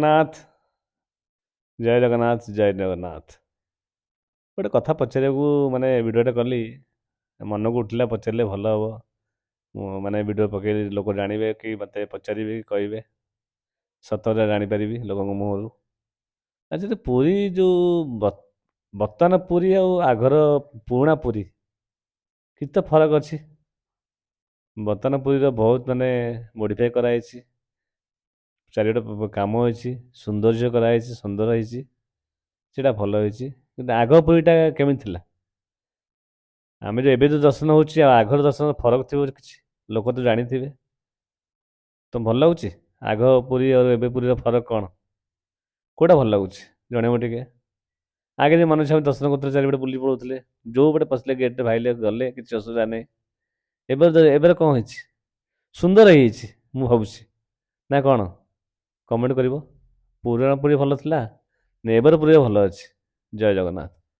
ନାଥ ଜୟ ଜଗନ୍ନାଥ। ଗୋଟେ କଥା ପଚାରିବାକୁ ମାନେ ଭିଡ଼ିଓଟା କଲି, ମନକୁ ଉଠିଲା ପଚାରିଲେ ଭଲ ହବ। ମୁଁ ମାନେ ଭିଡ଼ିଓ ପକେଇଲି ଲୋକ ଜାଣିବେ କି ମୋତେ ପଚାରିବେ କି କହିବେ, ସତରେ ଜାଣିପାରିବି ଲୋକଙ୍କ ମୁହଁରୁ। ଆଚ୍ଛା ତ ପୁରୀ ଯେଉଁ ବର୍ତ୍ତମାନ ପୁରୀ ଆଉ ଆଗର ପୁରୁଣା ପୁରୀ କିଛି ତ ଫରକ ଅଛି। ବର୍ତ୍ତମାନ ପୁରୀର ବହୁତ ମାନେ ମୋଡ଼ିଫାଇ କରାଯାଇଛି, ଚାରିଆଡ଼େ କାମ ହେଇଛି, ସୌନ୍ଦର୍ଯ୍ୟ କରାଯାଇଛି, ସୁନ୍ଦର ହେଇଛି, ସେଇଟା ଭଲ ହେଇଛି। କିନ୍ତୁ ଆଗ ପୁରୀଟା କେମିତି ଥିଲା? ଆମେ ଯେଉଁ ଏବେ ଯେଉଁ ଦର୍ଶନ ହେଉଛି ଆଉ ଆଗର ଦର୍ଶନ ଫରକ ଥିବ କିଛି, ଲୋକ ତ ଜାଣିଥିବେ। ତ ଭଲ ଲାଗୁଛି ଆଗ ପୁରୀ ଆଉ ଏବେ ପୁରୀର ଫରକ କ'ଣ? କେଉଁଟା ଭଲ ଲାଗୁଛି ଜଣେଇବ ଟିକେ। ଆଗେ ଯେ ମନୁଷ୍ୟ ଦର୍ଶନ କରୁଥିଲେ ଚାରିପଟେ ବୁଲି ପଳାଉଥିଲେ, ଯେଉଁ ପଟେ ପଶିଲେ ଗେଟ୍ରେ ଭାଇଲେ ଗଲେ କିଛି ଅସୁବିଧା ନାହିଁ। ଏବେ କ'ଣ ହେଇଛି? ସୁନ୍ଦର ହେଇଯାଇଛି ମୁଁ ଭାବୁଛି, ନା କ'ଣ? କମେଣ୍ଟ କରିବ। ପୁରୁଣା ପୁରୀ ଭଲ ଥିଲା, ଏବେର ପୁରୀ ଭଲ ଅଛି। ଜୟ ଜଗନ୍ନାଥ।